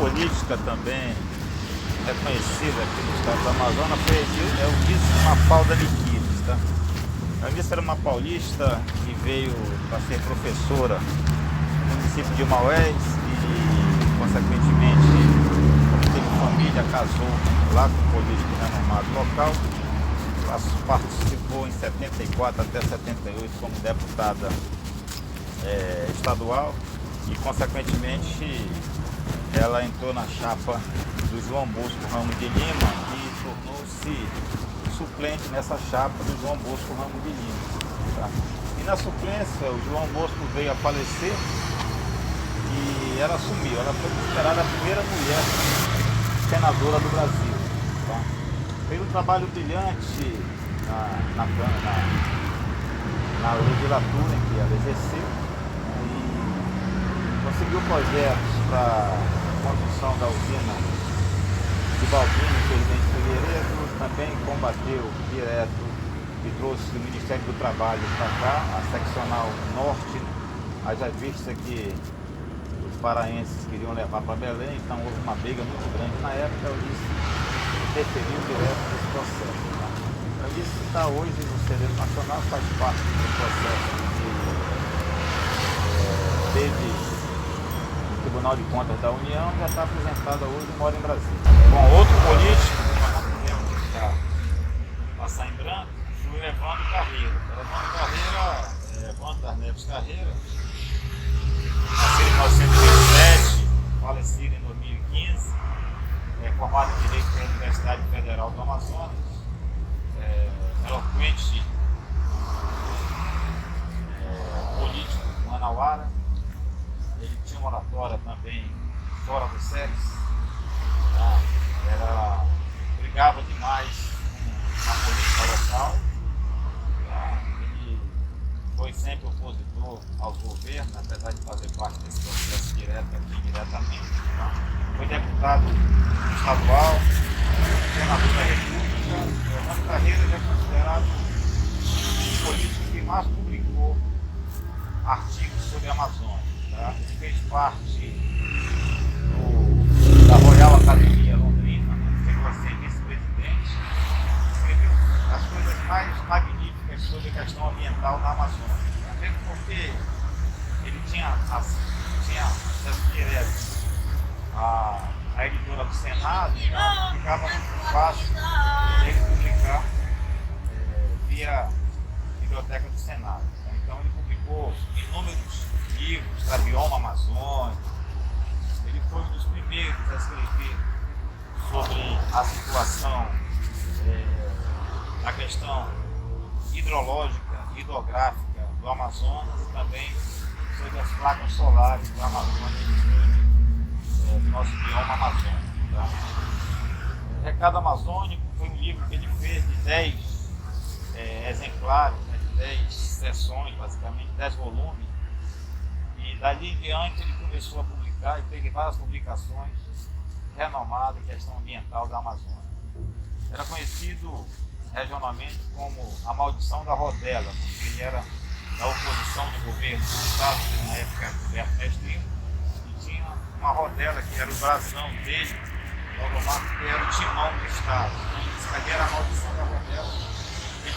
política também reconhecida aqui no estado do Amazonas foi a Eunice Mafalda Niquides, tá? A Eunice era uma paulista que veio para ser professora no município de Maués e, consequentemente, como teve família, casou lá com um político renomado local. Ela participou em 74 até 78 como deputada estadual e, consequentemente, ela entrou na chapa do João Bosco Ramos de Lima e tornou-se suplente nessa chapa do João Bosco Ramos de Lima. Tá? E na suplência, o João Bosco veio a falecer e ela assumiu. Ela foi considerada a primeira mulher senadora do Brasil. Tá? Fez um trabalho brilhante na legislatura em que ela exerceu e conseguiu projetos para a construção da usina de Balbino, Presidente Figueiredo, também combateu direto e trouxe o Ministério do Trabalho para cá, a seccional norte, haja vista que os paraenses queriam levar para Belém, então houve uma briga muito grande na época, o Ulisses interferiu direto nesse processo. Tá? O Ulisses está hoje no Celeiro Nacional, faz parte do processo que teve Tribunal de Contas da União, já está apresentada hoje e mora em Brasília. Bom, outro político, que nós não podemos deixar passar em branco, foi o Evandro Carreira. Evandro Carreira, Evandro das Neves Carreira, nascido em 1927, falecido em 2015, formado em Direito pela Universidade Federal do Amazonas, eloquente político manauara. Ele tinha uma oratória também fora do sexo, tá? Brigava demais na política local, tá? Ele foi sempre opositor aos governos, apesar de fazer parte desse processo direto e indiretamente. Tá? Foi deputado estadual, senador da República. Fernando Carreira já é considerado o político que mais publicou artigos sobre a Amazônia. Tá? Ele fez parte da Royal Academia Londrina, chegou a ser vice-presidente, escreveu as coisas mais magníficas sobre a questão ambiental na Amazônia. Até porque ele tinha acesso direto à editora do Senado, então ficava muito fácil ele publicar via biblioteca do Senado. Então ele publicou inúmeros livros da bioma amazônico. Ele foi um dos primeiros a escrever sobre a situação da questão hidrológica, hidrográfica do Amazonas e também sobre as placas solares da Amazônia do nosso bioma amazônico. Tá? Recado Amazônico foi um livro que ele fez de 10 exemplares, né, de 10 sessões, basicamente 10 volumes. E dali em diante ele começou a publicar e teve várias publicações renomadas em questão ambiental da Amazônia. Era conhecido regionalmente como a maldição da rodela, porque ele era da oposição do governo do Estado, na época do Roberto Mestre, e tinha uma rodela que era o brasão dele, que era o timão do Estado. Então, isso ali era a maldição da rodela. Ele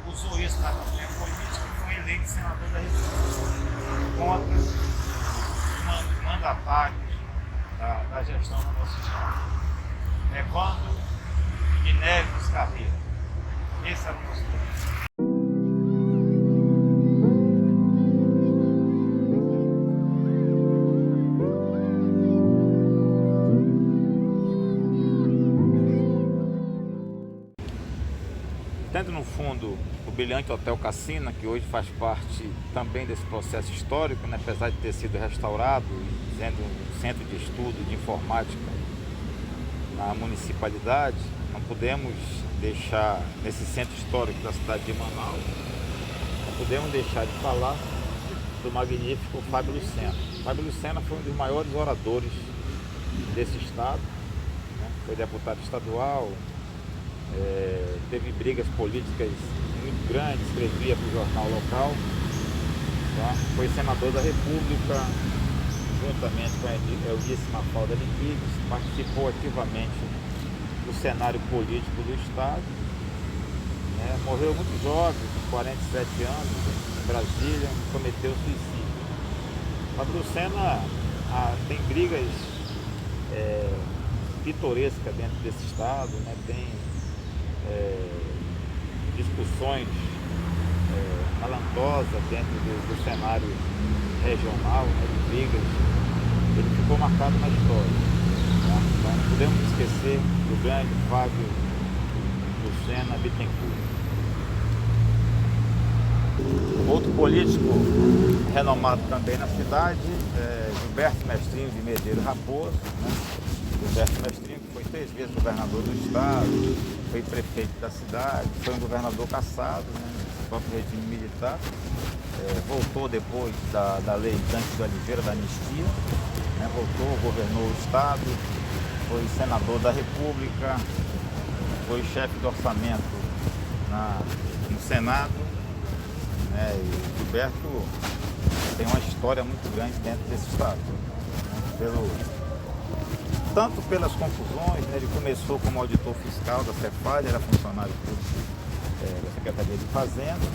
usou isso na campanha política e foi eleito senador da República contra os mandatários da gestão do nosso Estado. Evandro de Neves Carreira. Esse era o nosso político. Tendo no fundo o brilhante Hotel Cassina, que hoje faz parte também desse processo histórico, né, apesar de ter sido restaurado e sendo um centro de estudo de informática na municipalidade, não podemos deixar, nesse centro histórico da cidade de Manaus, não podemos deixar de falar do magnífico Fábio Lucena. Fábio Lucena foi um dos maiores oradores desse estado, né, foi deputado estadual, teve brigas políticas muito grandes, escrevia para o jornal local, tá? Foi senador da República, juntamente com a Eunice Mafalda Liquides, participou ativamente do cenário político do Estado, né? Morreu muito jovem, com 47 anos, em Brasília, cometeu suicídio. Mas Lucena tem brigas pitorescas dentro desse Estado, né? Tem discussões calantosas dentro do cenário regional, né, de brigas. Ele ficou marcado na história, tá? Então não podemos esquecer do grande Fábio Lucena Bittencourt. Outro político renomado também na cidade é Gilberto Mestrinho de Medeiros Raposo, né? Gilberto Mestrinho, que foi 3 vezes governador do estado, foi prefeito da cidade, foi um governador cassado, né, no próprio regime militar, voltou depois da lei Dante de Oliveira, da anistia, né, voltou, governou o estado, foi senador da República, foi chefe do orçamento no Senado, né, e Gilberto tem uma história muito grande dentro desse estado, né, tanto pelas confusões, né? Ele começou como auditor fiscal da Cefaz, era funcionário público da Secretaria de Fazenda,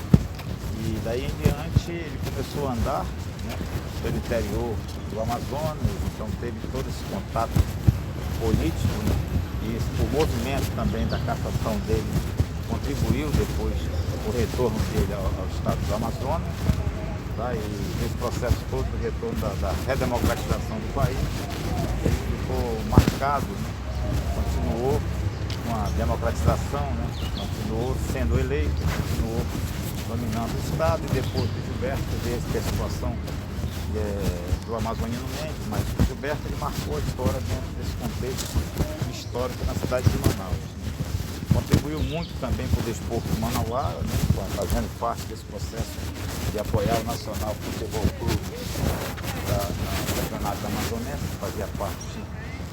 e daí em diante ele começou a andar, né, pelo interior do Amazonas, então teve todo esse contato político, né, e o movimento também da cassação dele contribuiu depois o retorno dele ao estado do Amazonas, tá? E nesse processo todo do retorno da redemocratização do país, ele ficou marcado, né? Continuou com a democratização, né? Continuou sendo eleito, continuou dominando o estado, e depois do Gilberto veio a situação do Amazoniano Mendes, mas o Gilberto ele marcou a história dentro desse contexto histórico na cidade de Manaus. Contribuiu muito também para o desporto de Manauara, né? Fazendo parte desse processo de apoiar o Nacional Futebol Clube do Campeonato da Amazonense, que fazia parte,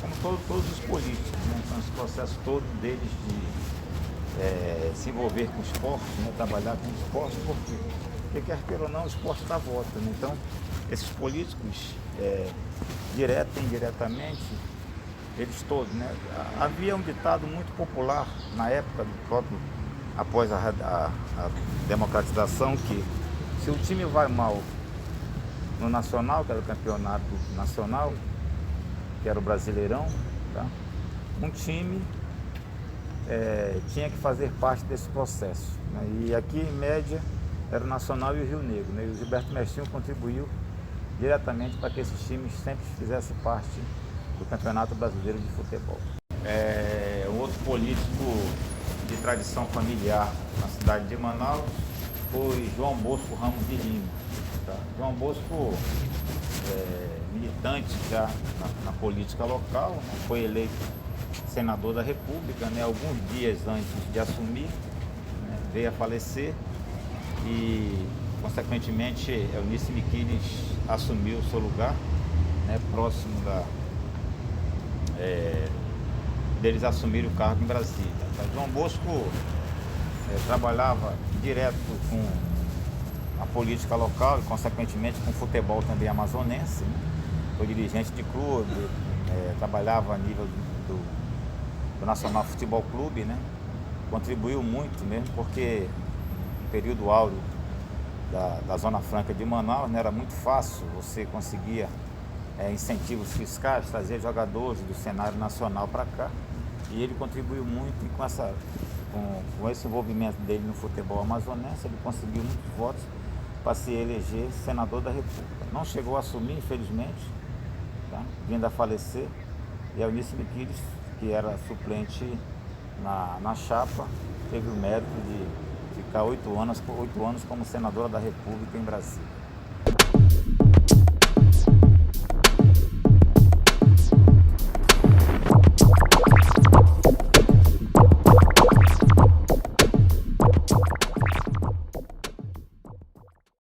como todos os políticos, né? Então esse processo todo deles de se envolver com o esporte, né? Trabalhar com o esporte, porque quer queira ou não, o esporte dá volta, né? Então esses políticos, direta e indiretamente, eles todos, né? Havia um ditado muito popular na época do próprio, após a democratização, que se o time vai mal no Nacional, que era o campeonato nacional, que era o Brasileirão, tá? Um time tinha que fazer parte desse processo, né? E aqui em média era o Nacional e o Rio Negro, né? E o Gilberto Mestrinho contribuiu diretamente para que esses times sempre fizessem parte do Campeonato Brasileiro de Futebol. Outro político de tradição familiar na cidade de Manaus foi João Bosco Ramos de Lima, tá? João Bosco, militante já na política local, né? Foi eleito senador da República, né? Alguns dias antes de assumir, né? Veio a falecer e, consequentemente, Eunice Liquides assumiu o seu lugar, né? Próximo deles assumirem o cargo em Brasília. João Bosco trabalhava direto com a política local e, consequentemente, com o futebol também amazonense, né? Foi dirigente de clube, trabalhava a nível do Nacional Futebol Clube, né? Contribuiu muito mesmo, porque no período áureo da Zona Franca de Manaus, né, era muito fácil, você conseguia incentivos fiscais, trazer jogadores do cenário nacional para cá, e ele contribuiu muito, e com esse envolvimento dele no futebol amazonense, ele conseguiu muitos votos para se eleger senador da República. Não chegou a assumir, infelizmente, tá? Vindo a falecer, e a Eunice Liquides, que era suplente na chapa, teve o mérito de ficar 8 anos como senadora da República em Brasília.